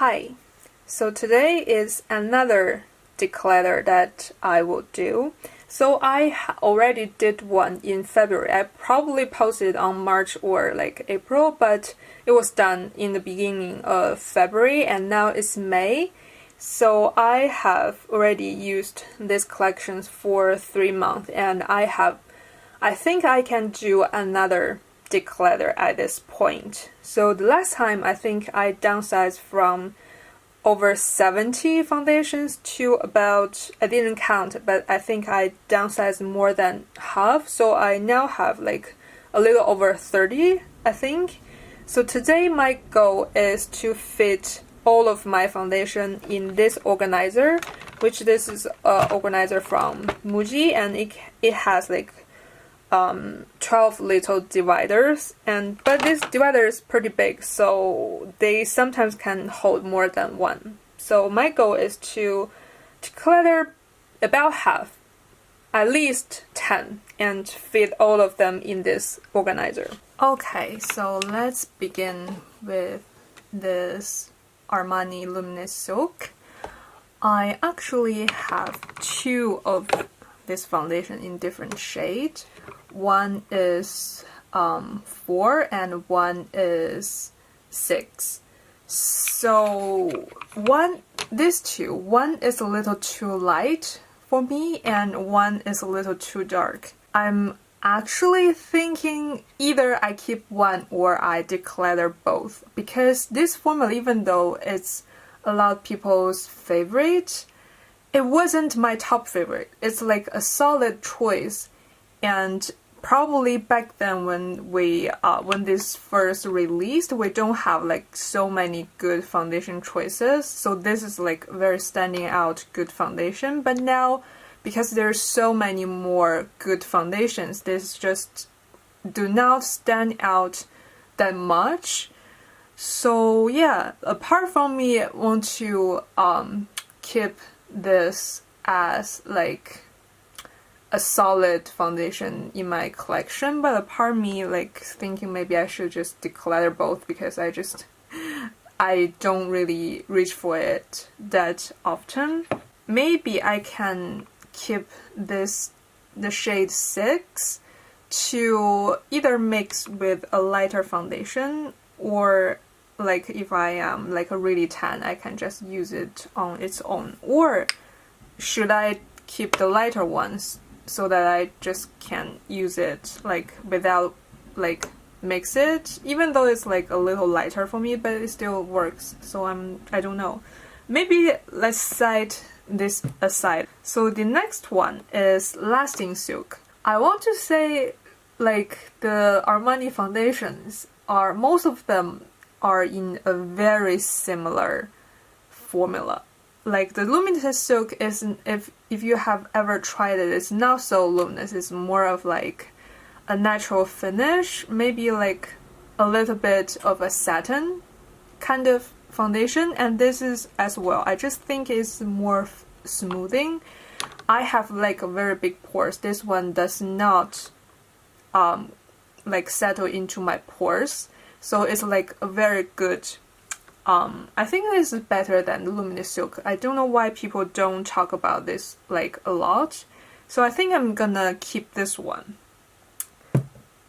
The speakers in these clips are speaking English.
Hi, so today is another declutter that I will do. So I already did one in February. I probably posted on March or like April, but it was done in the beginning of February and now it's May. So I have already used these collections for 3 months and I think I can do another declutter at this point. So the last time I think I downsized from over 70 foundations to about, I didn't count, but I think I downsized more than half. So I now have like a little over 30, I think. So today my goal is to fit all of my foundation in this organizer, which this is an organizer from Muji, and it has like 12 little dividers, but this divider is pretty big, so they sometimes can hold more than one. So my goal is to declutter about half, at least 10, and fit all of them in this organizer. Okay, so let's begin with this Armani Luminous Silk. I actually have 2 of this foundation in different shades. One is 4 and one is 6. So these two, one is a little too light for me and one is a little too dark. I'm actually thinking either I keep one or I declutter both, because this formula, even though it's a lot of people's favorite, it wasn't my top favorite. It's like a solid choice, and probably back then when this first released, we don't have like so many good foundation choices. So this is like very standing out good foundation. But now, because there's so many more good foundations, this just do not stand out that much. So yeah, apart from me want to keep this as like a solid foundation in my collection, but a part of me like thinking maybe I should just declutter both, because I don't really reach for it that often. Maybe I can keep the shade 6 to either mix with a lighter foundation, or like if I am like a really tan, I can just use it on its own. Or should I keep the lighter ones so that I just can use it like without like mix it, even though it's like a little lighter for me, but it still works. So I don't know. Maybe let's set this aside. So the next one is Lasting Silk. I want to say like the Armani foundations are, most of them are in a very similar formula. Like the luminous silk isn't, if you have ever tried it, it's not so luminous. It's more of like a natural finish, maybe like a little bit of a satin kind of foundation, and this is as well. I just think it's more smoothing. I have like a very big pores. This one does not like settle into my pores, so it's like a very good. I think this is better than the luminous silk. I don't know why people don't talk about this like a lot, so I think I'm gonna keep this one.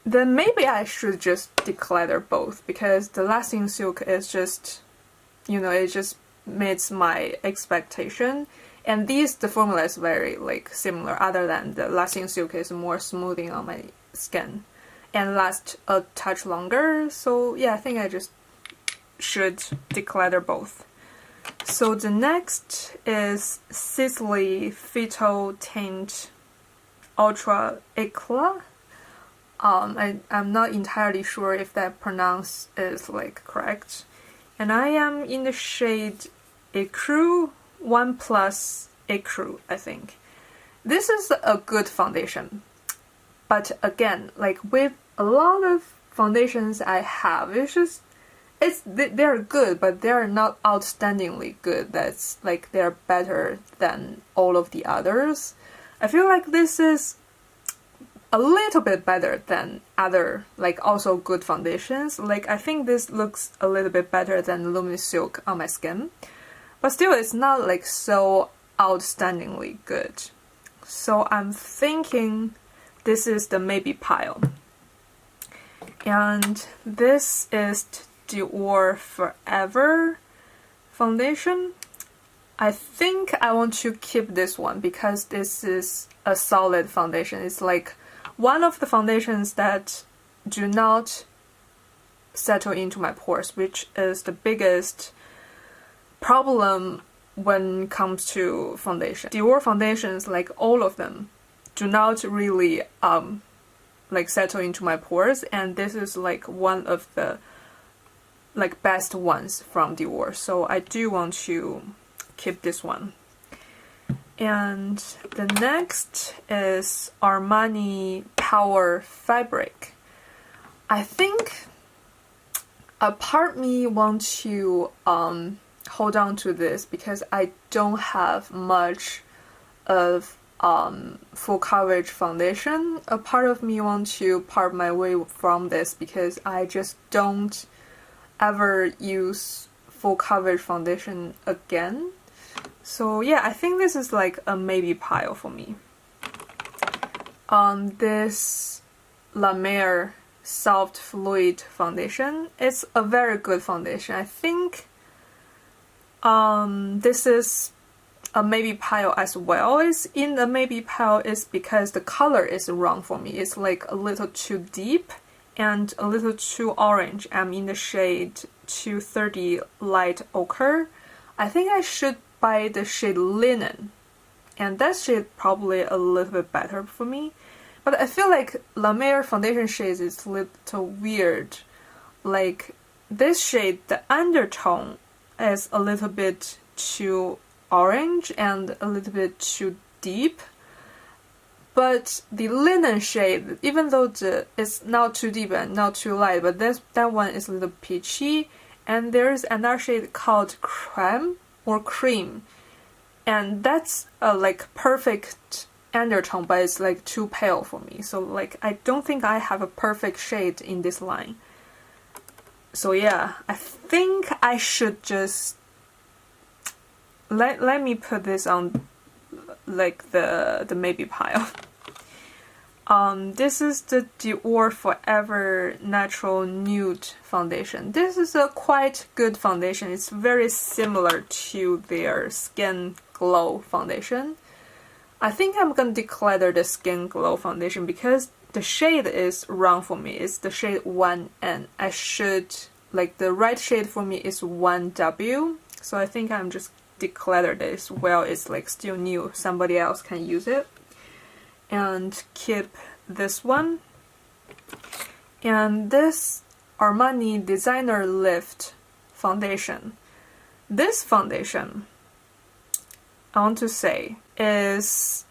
Then maybe I should just declutter both, because the Lasting Silk is just, you know, it just meets my expectation, and the formula is very like similar, other than the Lasting Silk is more smoothing on my skin and lasts a touch longer. So yeah, I think I just should declutter both. So the next is Sisley Phyto Tint Ultra Eclat. I'm not entirely sure if that pronounce is like correct. And I am in the shade Ecru 1 Plus Ecru, I think. This is a good foundation. But again, like with a lot of foundations I have, they're good, but they're not outstandingly good. That's like they're better than all of the others. I feel like this is a little bit better than other like also good foundations. Like I think this looks a little bit better than Luminous Silk on my skin, but still it's not like so outstandingly good. So I'm thinking this is the maybe pile. And this is Dior Forever foundation. I think I want to keep this one because this is a solid foundation. It's like one of the foundations that do not settle into my pores, which is the biggest problem when it comes to foundation. Dior foundations, like all of them, do not really like settle into my pores, and this is like one of the like best ones from Dior. So I do want to keep this one. And the next is Armani Power Fabric. I think a part me want to hold on to this because I don't have much of full coverage foundation. A part of me want to part my way from this because I just don't ever use full coverage foundation again. So yeah, I think this is like a maybe pile for me. This La Mer Soft Fluid Foundation, it's a very good foundation. I think this is a maybe pile as well. It's in the maybe pile is because the color is wrong for me. It's like a little too deep and a little too orange. I'm in the shade 230 Light Ochre. I think I should buy the shade Linen, and that shade probably a little bit better for me. But I feel like La Mer foundation shades is a little weird. Like this shade, the undertone is a little bit too orange and a little bit too deep. But the Linen shade, even though it's not too deep and not too light, but that one is a little peachy. And there's another shade called Creme or Cream, and that's a like perfect undertone, but it's like too pale for me. So like I don't think I have a perfect shade in this line. So yeah, I think I should just let me put this on like the maybe pile. This is the Dior Forever Natural Nude Foundation. This is a quite good foundation. It's very similar to their Skin Glow foundation. I think I'm gonna declutter the Skin Glow foundation because the shade is wrong for me. It's the shade 1N. I should, like the right shade for me is 1W. So I think I'm just declutter this while it's like still new. Somebody else can use it. And keep this one. And this Armani Designer Lift foundation. This foundation, I want to say, it's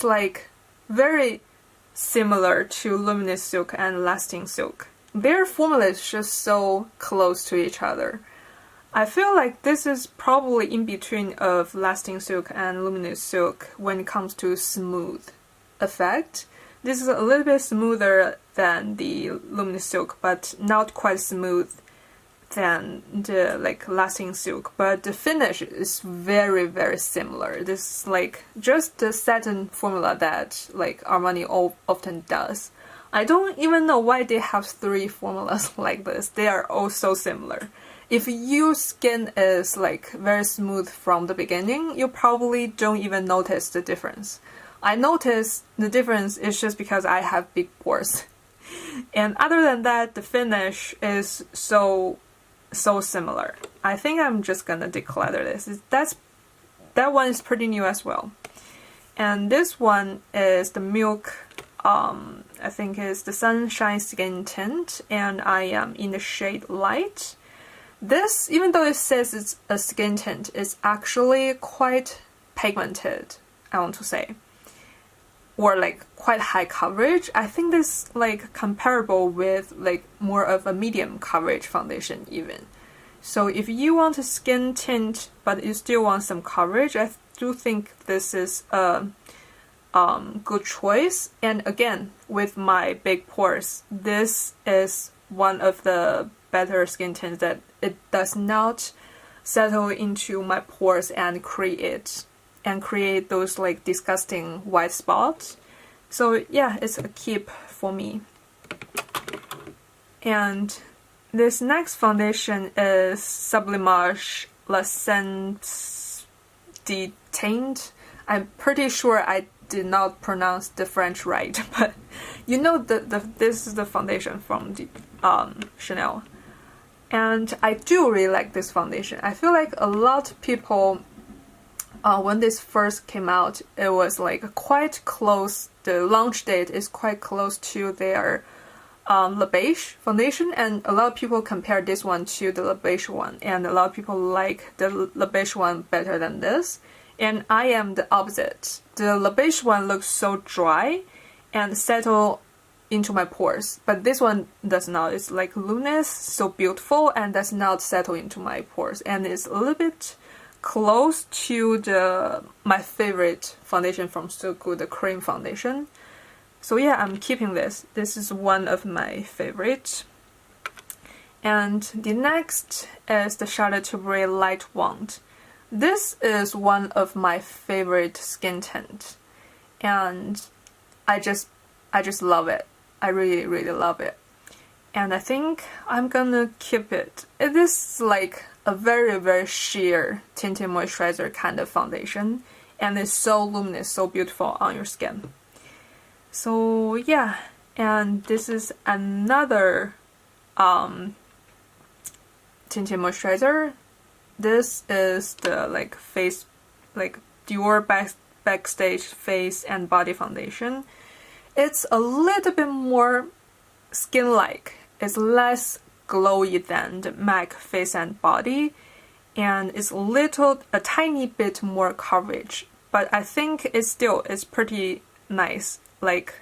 like very similar to Luminous Silk and Lasting Silk. Their formula is just so close to each other. I feel like this is probably in between of Lasting Silk and Luminous Silk when it comes to smooth effect. This is a little bit smoother than the Luminous Silk, but not quite smooth than the like Lasting Silk. But the finish is very, very similar. This is like just the satin formula that like Armani often does. I don't even know why they have 3 formulas like this. They are all so similar. If your skin is like very smooth from the beginning, you probably don't even notice the difference. I notice the difference is just because I have big pores. And other than that, the finish is so similar. I think I'm just gonna declutter this. That one is pretty new as well. And this one is the Milk, I think is the Sunshine Skin Tint, and I am in the shade Light. This, even though it says it's a skin tint, it's actually quite pigmented, I want to say. Or like quite high coverage. I think this like comparable with like more of a medium coverage foundation even. So if you want a skin tint but you still want some coverage, I do think this is a good choice. And again, with my big pores, this is one of the better skin tints that it does not settle into my pores and create those like disgusting white spots. So yeah, it's a keep for me. And this next foundation is Sublimage L'Essence de Teint. I'm pretty sure I did not pronounce the French right, but you know this is the foundation from the Chanel. And I do really like this foundation. I feel like a lot of people, when this first came out, it was like quite close, the launch date is quite close to their Le Beige foundation, and a lot of people compare this one to the Le Beige one, and a lot of people like the Le Beige one better than this. And I am the opposite. The Le Beige one looks so dry and settle into my pores, but this one does not. It's like luminous, so beautiful, and does not settle into my pores, and it's a little bit close to my favorite foundation from SUQQU, the cream foundation. So yeah, I'm keeping this. This is one of my favorites. And the next is the Charlotte Tilbury Light Wand. This is one of my favorite skin tint, and I just love it. I really love it, and I think I'm gonna keep it. It is like a very sheer tinted moisturizer kind of foundation, and it's so luminous, so beautiful on your skin. So yeah, and this is another tinted moisturizer. This is the like face, like Dior Backstage Face and Body Foundation. It's a little bit more skin-like. It's less glowy than the MAC Face and Body, and it's a tiny bit more coverage. But I think it's pretty nice. Like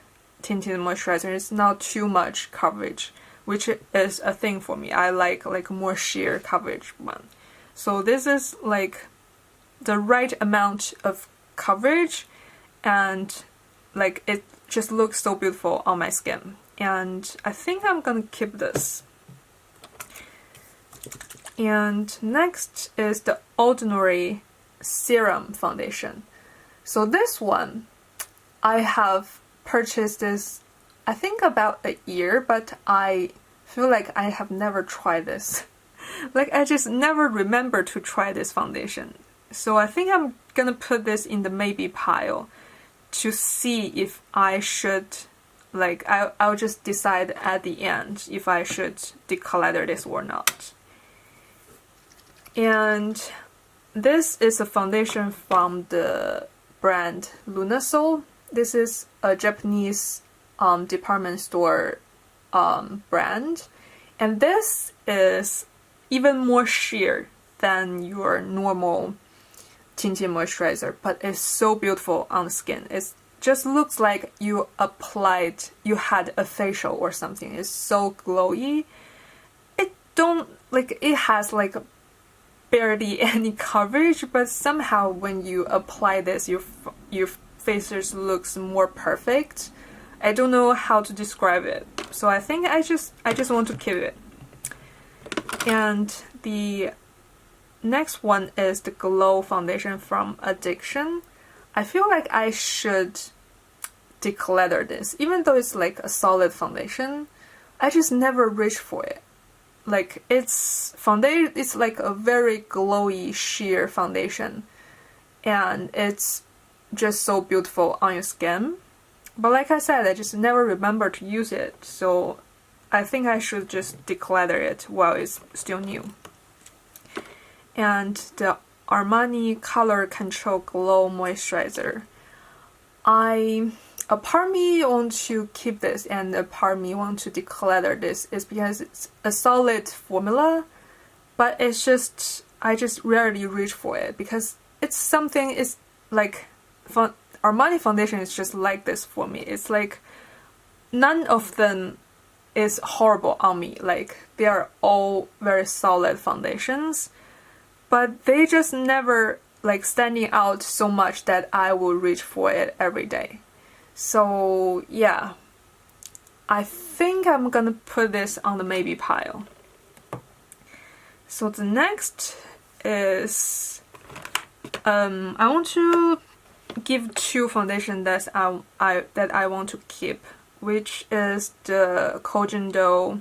tinted moisturizer, it's not too much coverage, which is a thing for me. I like more sheer coverage one. So this is like the right amount of coverage, and like it just looks so beautiful on my skin. And I think I'm gonna keep this. And next is the Ordinary Serum Foundation. So this one, I have purchased this I think about a year, but I feel like I have never tried this. Like I just never remember to try this foundation. So I think I'm gonna put this in the maybe pile to see if I should, like I'll just decide at the end if I should declutter this or not. And this is a foundation from the brand Lunasol. This is a Japanese department store brand, and this is even more sheer than your normal tinted moisturizer, but it's so beautiful on the skin. It just looks like you had a facial or something. It's so glowy. It has like barely any coverage, but somehow when you apply this, your face just looks more perfect. I don't know how to describe it, so I think I just want to keep it. And the next one is the Glow Foundation from Addiction. I feel like I should declutter this, even though it's like a solid foundation. I just never reach for it. Like it's like a very glowy sheer foundation, and it's just so beautiful on your skin. But like I said, I just never remember to use it, so I think I should just declutter it while it's still new. And the Armani Color Control Glow Moisturizer. A part of me wants to keep this, and a part of me wants to declutter this, is because it's a solid formula, but it's just, I just rarely reach for it, because it's like, Armani foundation is just like this for me. It's like, none of them is horrible on me. Like, they are all very solid foundations, but they just never like standing out so much that I will reach for it every day. So yeah, I think I'm gonna put this on the maybe pile. So the next is I want to give two foundations that I want to keep, which is the Kojendo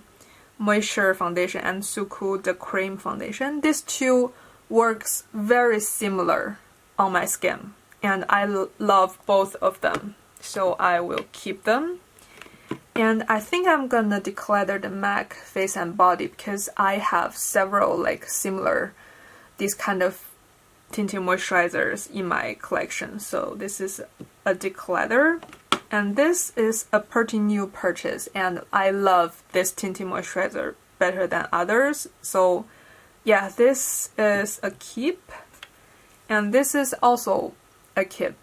Moisture Foundation and SUQQU the Cream Foundation. These two works very similar on my skin, and I love both of them, so I will keep them. And I think I'm gonna declutter the MAC Face and Body because I have several like similar these kind of tinted moisturizers in my collection. So this is a declutter, and this is a pretty new purchase, and I love this tinted moisturizer better than others. So yeah, this is a keep, and this is also a keep.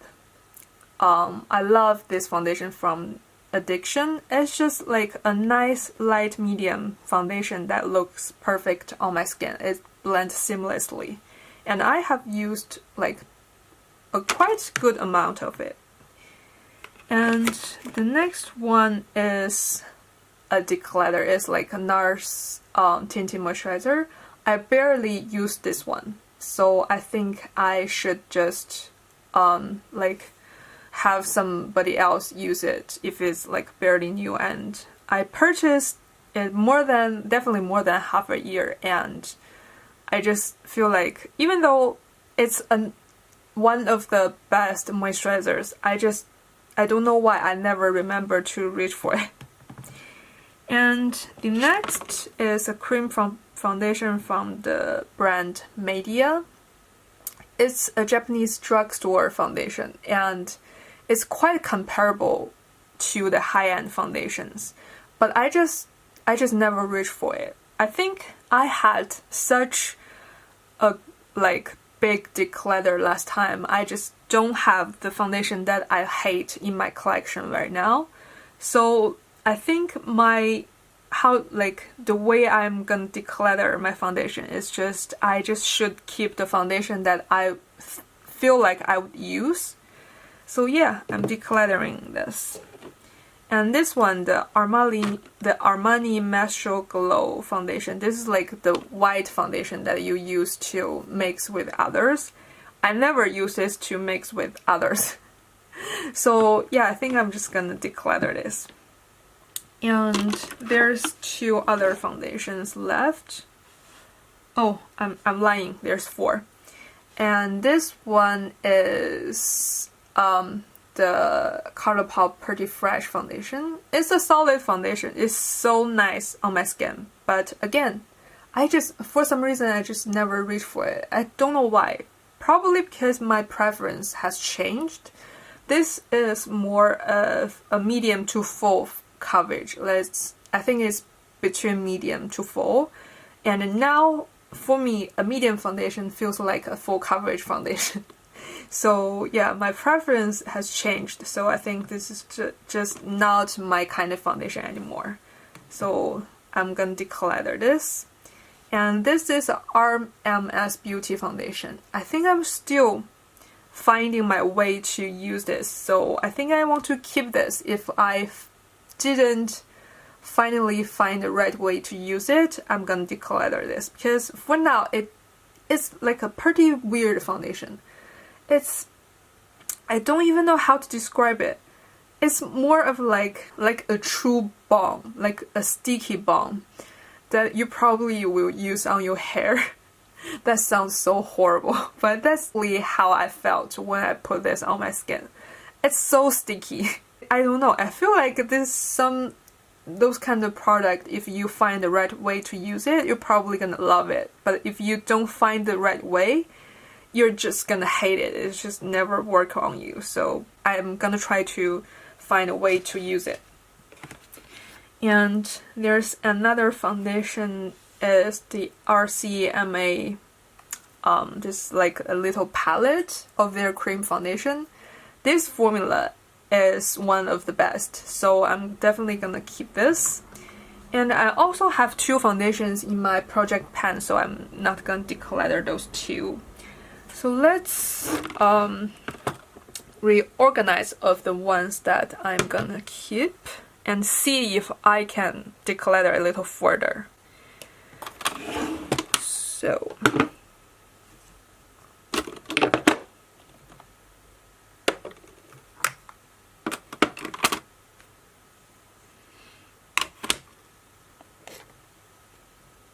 I love this foundation from Addiction. It's just like a nice light medium foundation that looks perfect on my skin. It blends seamlessly, and I have used like a quite good amount of it. And the next one is a declutter. It's like a NARS tinted moisturizer. I barely use this one, so I think I should just like have somebody else use it if it's like barely new. And I purchased it definitely more than half a year, and I just feel like even though it's one of the best moisturizers, I don't know why I never remember to reach for it. And the next is a cream foundation from the brand Media. It's a Japanese drugstore foundation, and it's quite comparable to the high-end foundations, but I just never reached for it. I think I had such a like big declutter last time. I just don't have the foundation that I hate in my collection right now. So I think the way I'm gonna declutter my foundation is I just should keep the foundation that I feel like I would use. So yeah, I'm decluttering this. And this one, the Armani Maestro Glow foundation. This is like the white foundation that you use to mix with others. I never use this to mix with others. So yeah, I think I'm just gonna declutter this. And there's two other foundations left. Oh, I'm lying. There's 4. And this one is the ColourPop Pretty Fresh foundation. It's a solid foundation. It's so nice on my skin. But again, for some reason, I just never reach for it. I don't know why. Probably because my preference has changed. This is more of a medium to full coverage. I think it's between medium to full. And now, for me, a medium foundation feels like a full coverage foundation. So yeah, my preference has changed. So I think this is just not my kind of foundation anymore. So I'm gonna declutter this. And this is RMS Beauty foundation. I think I'm still finding my way to use this. So I think I want to keep this if I didn't finally find the right way to use it. I'm gonna declutter this because for now it's like a pretty weird foundation. I don't even know how to describe it. It's more of like a true balm, like a sticky balm that you probably will use on your hair. That sounds so horrible, but that's really how I felt when I put this on my skin. It's so sticky. I don't know, I feel like those kind of product, if you find the right way to use it, you're probably gonna love it. But if you don't find the right way, you're just gonna hate it. It's just never work on you. So I'm gonna try to find a way to use it. And there's another foundation, is the RCMA. This is like a little palette of their cream foundation. This formula is one of the best, so I'm definitely gonna keep this. And I also have 2 foundations in my project pan, so I'm not gonna declutter those 2. So let's reorganize of the ones that I'm gonna keep and see if I can declutter a little further. So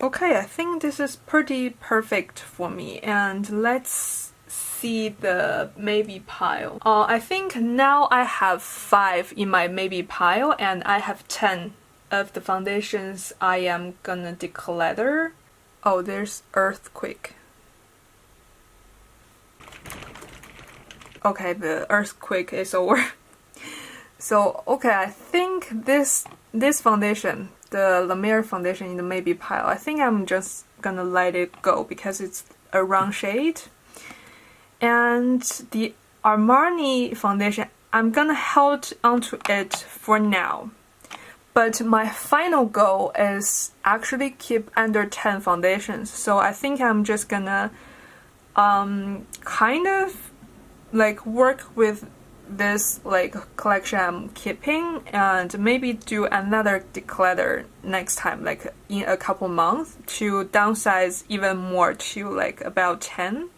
okay, I think this is pretty perfect for me, and let's see the maybe pile. I think now I have 5 in my maybe pile, and I have 10 of the foundations I am gonna declutter. Oh, there's earthquake. Okay, the earthquake is over. So, okay, I think this foundation, the La Mer foundation in the maybe pile, I think I'm just gonna let it go because it's a round shade. And the Armani foundation, I'm gonna hold onto it for now. But my final goal is actually keep under 10 foundations. So I think I'm just gonna kind of like work with this like collection I'm keeping and maybe do another declutter next time, like in a couple months, to downsize even more to like about 10.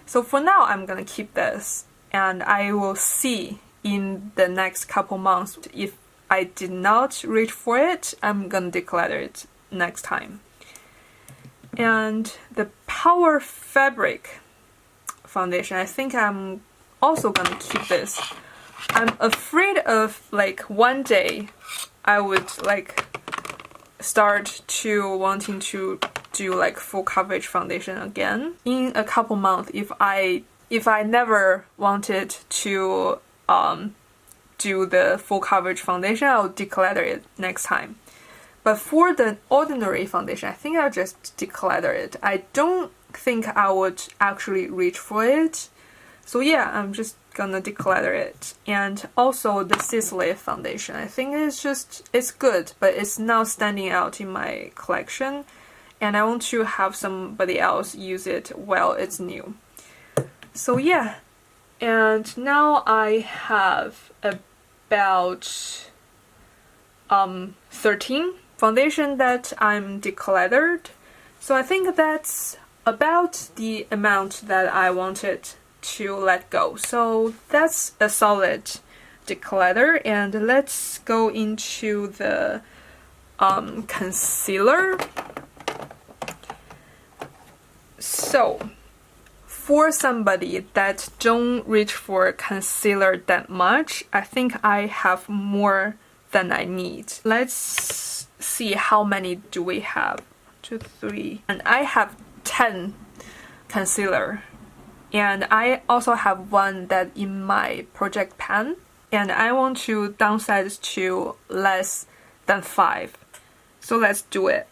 So for now I'm gonna keep this, and I will see in the next couple months if I did not reach for it, I'm gonna declutter it next time. And the Power Fabric foundation, I think I'm also gonna keep this. I'm afraid of like one day I would like start to wanting to do like full coverage foundation again in a couple months if I never wanted to do the full coverage foundation. I'll declutter it next time. But for the ordinary foundation, I think I'll just declutter it. I don't think I would actually reach for it. So yeah, I'm just gonna declutter it. And also the Sisley foundation, I think it's good, but it's not standing out in my collection. And I want to have somebody else use it while it's new. So yeah, and now I have about 13 foundation that I'm decluttered. So I think that's about the amount that I wanted to let go. So that's a solid declutter, and let's go into the concealer. So for somebody that don't reach for concealer that much, I think I have more than I need. Let's see how many do we have. 2, 3, and I have 10 concealer. And I also have one that in my project pan, and I want to downsize to less than 5. So let's do it.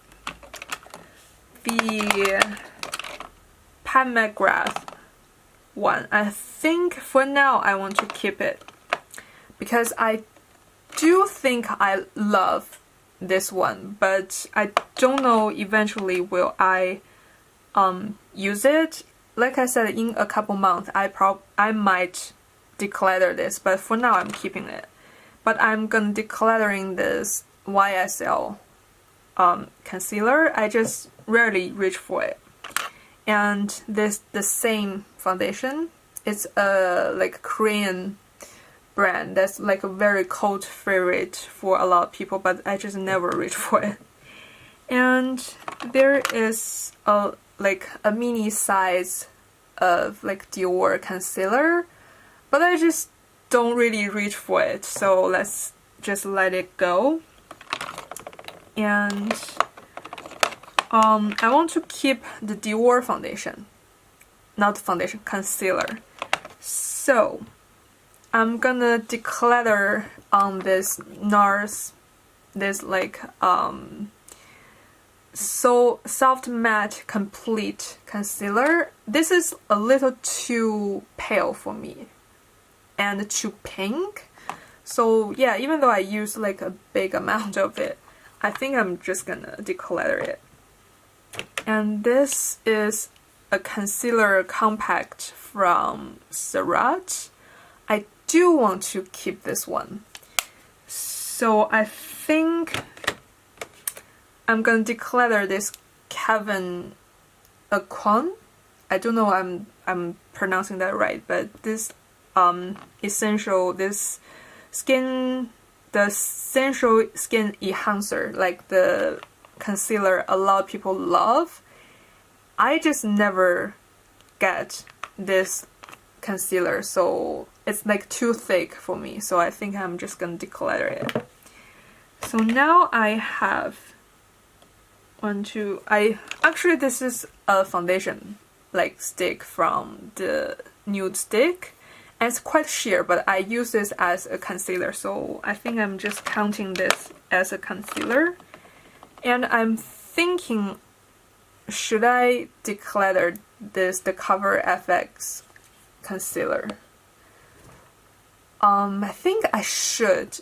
The Pat McGrath one, I think for now I want to keep it because I do think I love this one, but I don't know eventually will I use it. Like I said, in a couple months I might declutter this, but for now I'm keeping it. But I'm gonna decluttering this YSL concealer. I just rarely reach for it. And the same foundation. It's a like Korean brand that's like a very cult favorite for a lot of people, but I just never reach for it. And there is a mini size of like Dior concealer, but I just don't really reach for it, so let's just let it go. And I want to keep the Dior foundation, not foundation, concealer. So I'm gonna declutter on this NARS, this like so soft matte complete concealer. This is a little too pale for me and too pink. So yeah, even though I use like a big amount of it, I think I'm just gonna declutter it. And this is a concealer compact from Surratt. I do want to keep this one. So I think I'm gonna declutter this Kevin Aquan. I don't know I'm pronouncing that right, but this essential skin enhancer, like the concealer a lot of people love. I just never get this concealer, so it's like too thick for me, so I think I'm just gonna declutter it. So now I have actually this is a foundation like stick from the Nude Stick, and it's quite sheer, but I use this as a concealer, so I think I'm just counting this as a concealer. And I'm thinking, should I declutter this, the Cover FX concealer? I think I should,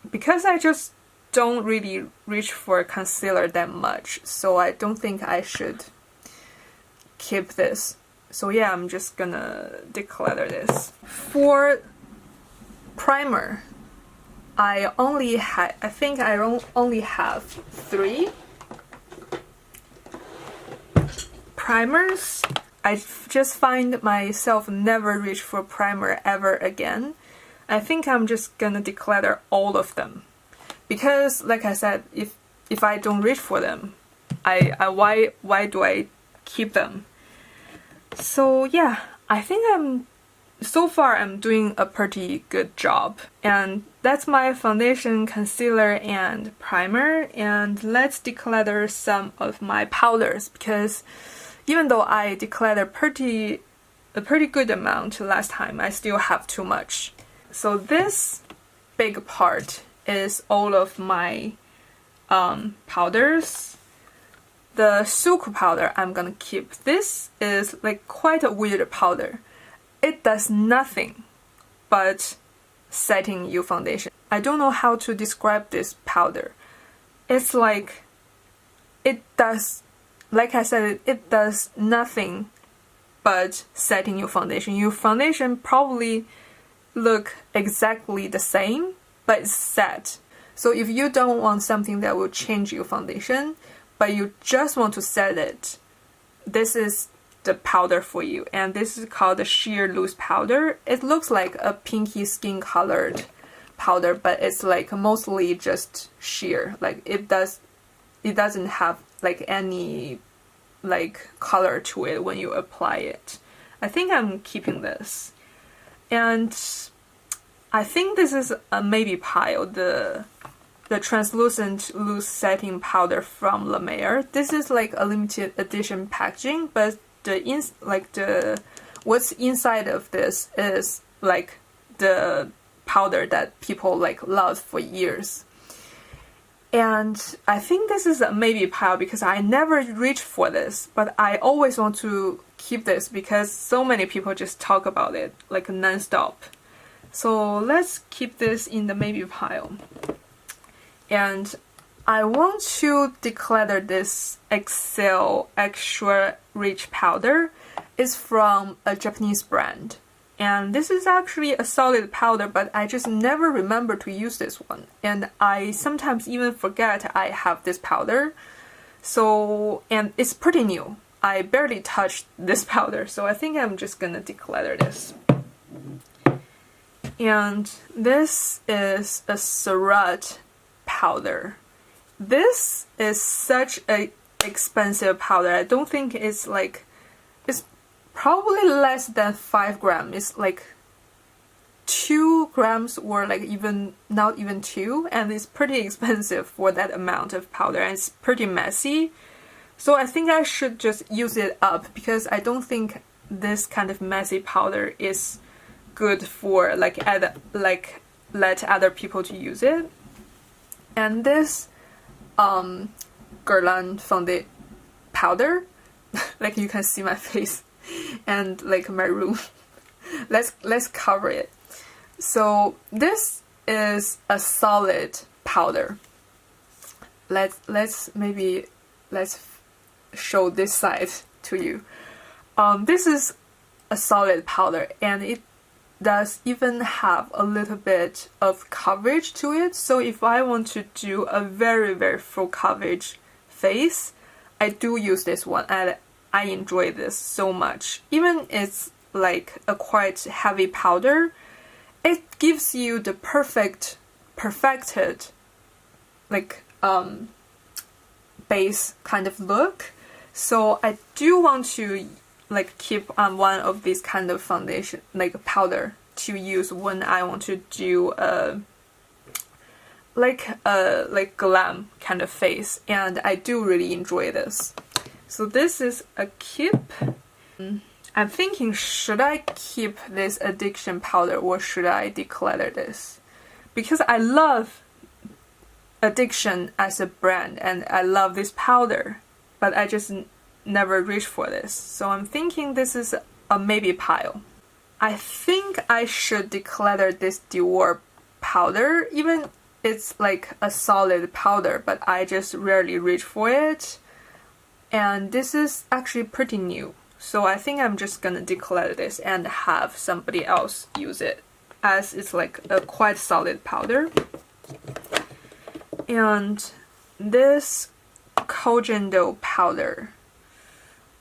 because I just don't really reach for concealer that much, so I don't think I should keep this. So yeah, I'm just gonna declutter this. For primer, I think I only have 3 primers. I just find myself never reach for primer ever again. I think I'm just gonna declutter all of them, because like I said, if I don't reach for them, why do I keep them? So yeah, I think so far I'm doing a pretty good job. And that's my foundation, concealer, and primer. And let's declutter some of my powders, because even though I decluttered a pretty good amount last time, I still have too much. So this big part is all of my powders. The SUQQU powder I'm gonna keep. This is like quite a weird powder. It does nothing but setting you foundation. I don't know how to describe this powder. It's like, like I said, it does nothing but setting your foundation. Your foundation probably look exactly the same, but it's set. So if you don't want something that will change your foundation, but you just want to set it, this is the powder for you. And this is called the Sheer Loose Powder. It looks like a pinky skin colored powder, but it's like mostly just sheer. Like it doesn't have like any like color to it when you apply it. I think I'm keeping this. And I think this is a maybe pile, the translucent loose setting powder from La Mer. This is like a limited edition packaging, but what's inside of this is like the powder that people like love for years. And I think this is a maybe pile because I never reached for this, but I always want to keep this because so many people just talk about it like non-stop. So let's keep this in the maybe pile. And I want to declutter this Excel Extra Rich powder. It's from a Japanese brand. And this is actually a solid powder, but I just never remember to use this one. And I sometimes even forget I have this powder. So, and it's pretty new. I barely touched this powder, so I think I'm just gonna declutter this. And this is a Surratt powder. This is such a expensive powder. I don't think it's like, it's probably less than 5 grams. It's like 2 grams or like even not even 2, and it's pretty expensive for that amount of powder, and it's pretty messy. So I think I should just use it up because I don't think this kind of messy powder is good for like let other people to use it. And this Guerlain Fondant powder, like you can see my face and like my room. let's cover it. So this is a solid powder. Let's show this side to you. This is a solid powder, and it does even have a little bit of coverage to it. So if I want to do a very, very full coverage face, I do use this one, and I enjoy this so much. Even it's like a quite heavy powder, it gives you the perfected like base kind of look. So I do want to like keep on one of these kind of foundation, like powder, to use when I want to do like glam kind of face, and I do really enjoy this. So this is a keep. I'm thinking, should I keep this addiction powder or should I declutter this? Because I love addiction as a brand and I love this powder, but I just never reach for this. So I'm thinking this is a maybe pile. I think I should declutter this Dior powder, even it's like a solid powder, but I just rarely reach for it. And this is actually pretty new. So I think I'm just gonna declutter this and have somebody else use it, as it's like a quite solid powder. And this Cogendo powder,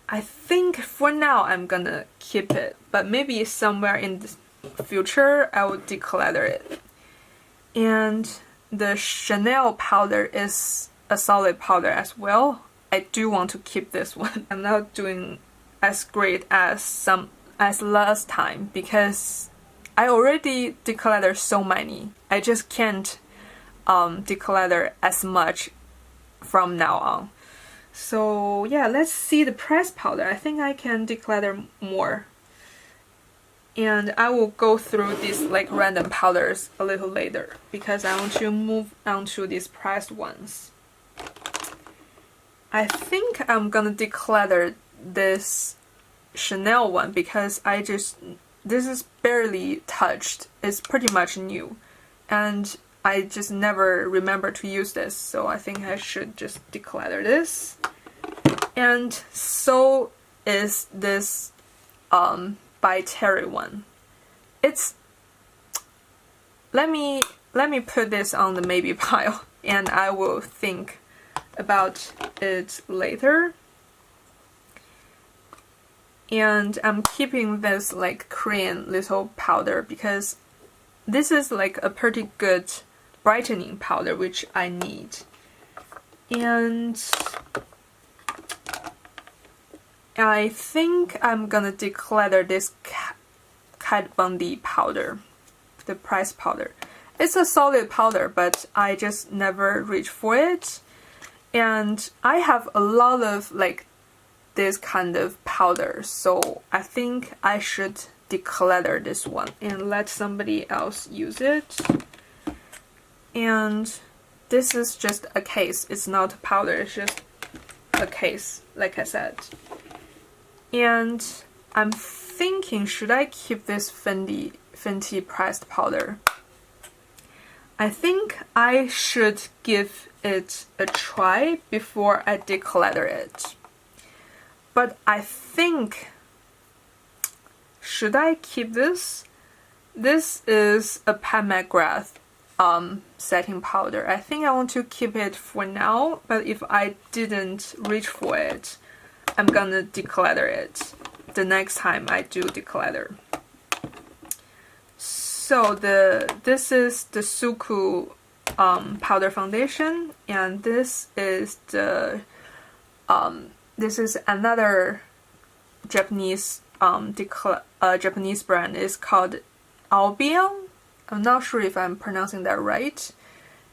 I think for now I'm gonna keep it, but maybe somewhere in the future I will declutter it. And the Chanel powder is a solid powder as well. I do want to keep this one. I'm not doing as great as last time because I already decluttered so many. I just can't declutter as much from now on. So yeah, let's see the pressed powder. I think I can declutter more. And I will go through these like random powders a little later because I want to move on to these pressed ones. I think I'm gonna declutter this Chanel one because this is barely touched. It's pretty much new and I just never remember to use this, so I think I should just declutter this. And so is this by Terry one. It's let me put this on the maybe pile and I will think about it later. And I'm keeping this like Korean little powder because this is like a pretty good brightening powder which I need. And I think I'm gonna declutter this Kat Von D powder, the pressed powder. It's a solid powder, but I just never reach for it. And I have a lot of like this kind of powder, so I think I should declutter this one and let somebody else use it. And this is just a case, it's not a powder, it's just a case, like I said. And I'm thinking, should I keep this Fenty pressed powder? I think I should give it a try before I declutter it. But I think, should I keep this? This is a Pat McGrath setting powder. I think I want to keep it for now, but if I didn't reach for it, I'm gonna declutter it the next time I do declutter. So this is the SUQQU powder foundation, and this is the this is another Japanese Japanese brand. It's called Albion. I'm not sure if I'm pronouncing that right.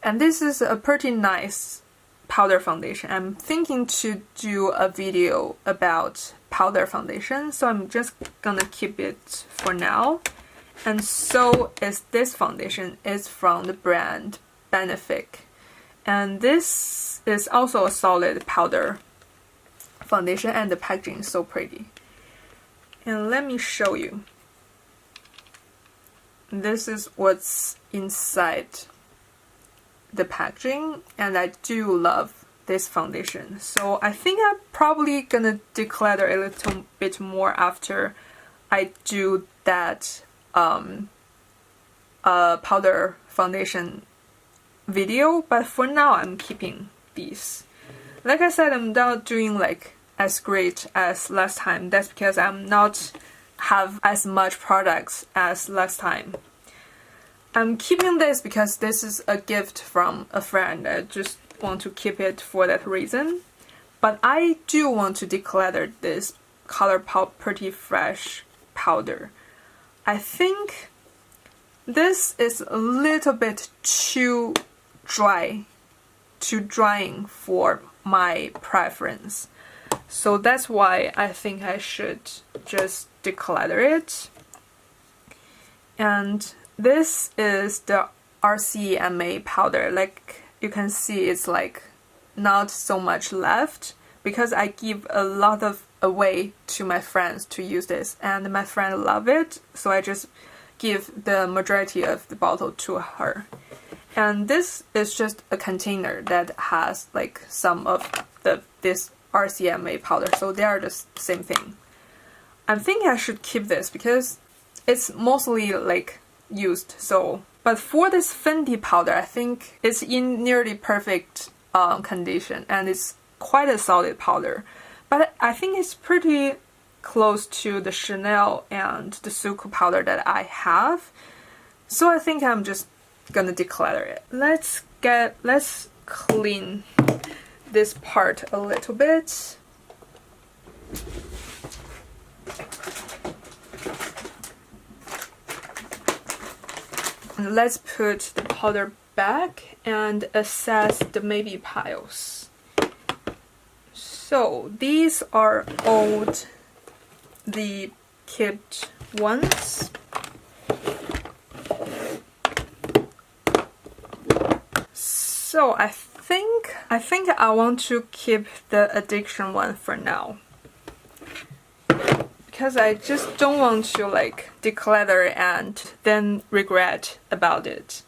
And this is a pretty nice powder foundation. I'm thinking to do a video about powder foundation, so I'm just gonna keep it for now. And so is this foundation. It's from the brand Benefic. And this is also a solid powder foundation, and the packaging is so pretty. And let me show you. This is what's inside the packaging, and I do love this foundation. So I think I'm probably gonna declutter a little bit more after I do that powder foundation video, but for now I'm keeping these. Like I said, I'm not doing like as great as last time. That's because I'm not have as much products as last time. I'm keeping this because this is a gift from a friend. I just want to keep it for that reason. But I do want to declutter this ColourPop Pretty Fresh powder. I think this is a little bit too drying for my preference. So that's why I think I should just declutter it. And this is the RCMA powder. Like you can see, it's like not so much left because I give a lot of away to my friends to use this, and my friend love it, so I just give the majority of the bottle to her. And this is just a container that has like some of this RCMA powder, so they are the same thing. I'm thinking I should keep this because it's mostly like used. So, but for this Fenty powder, I think it's in nearly perfect condition, and it's quite a solid powder. But I think it's pretty close to the Chanel and the SUQQU powder that I have. So I think I'm just gonna declutter it. Let's clean this part a little bit. And let's put the powder back and assess the maybe piles. So these are all the kept ones. So I think I want to keep the addiction one for now, because I just don't want to like declutter and then regret about it.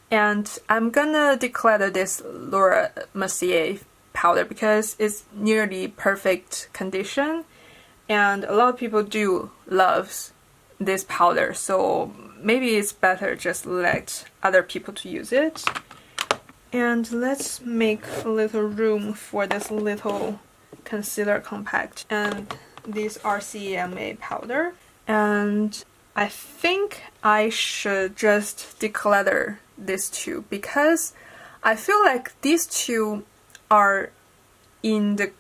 And I'm gonna declutter this Laura Mercier powder because it's nearly perfect condition, and a lot of people do love this powder, so maybe it's better just let other people to use it. And let's make a little room for this little concealer compact and this RCMA powder. And I think I should just declutter these two because I feel like these two are in the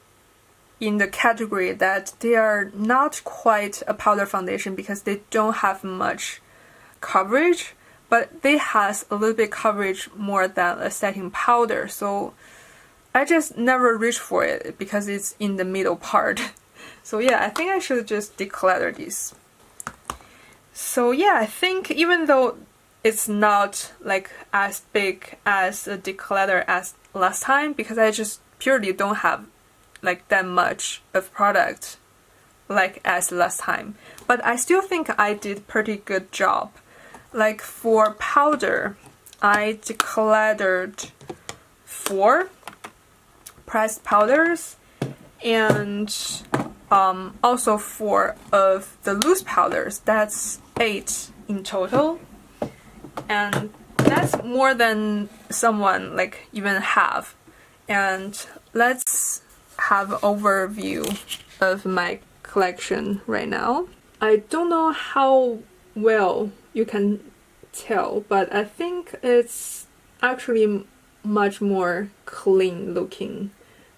category that they are not quite a powder foundation because they don't have much coverage, but they has a little bit coverage more than a setting powder, so I just never reach for it because it's in the middle part. So yeah, I think I should just declutter these. So yeah, I think even though it's not like as big as a declutter as last time, because I just purely don't have like that much of product like as last time, but I still think I did pretty good job. Like for powder, I decluttered 4 pressed powders and also 4 of the loose powders. That's 8 in total, and that's more than someone like even have. And let's have an overview of my collection right now. I don't know how well you can tell, but I think it's actually much more clean looking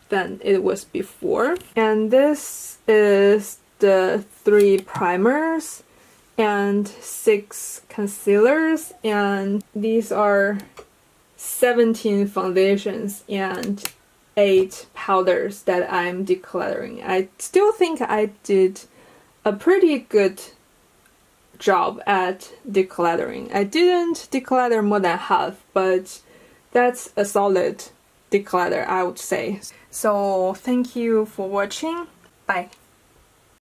than it was before. And this is the 3 primers and 6 concealers, and these are 17 foundations and 8 powders that I'm decluttering. I still think I did a pretty good job at decluttering. I didn't declutter more than half, but that's a solid declutter, I would say. So thank you for watching. Bye.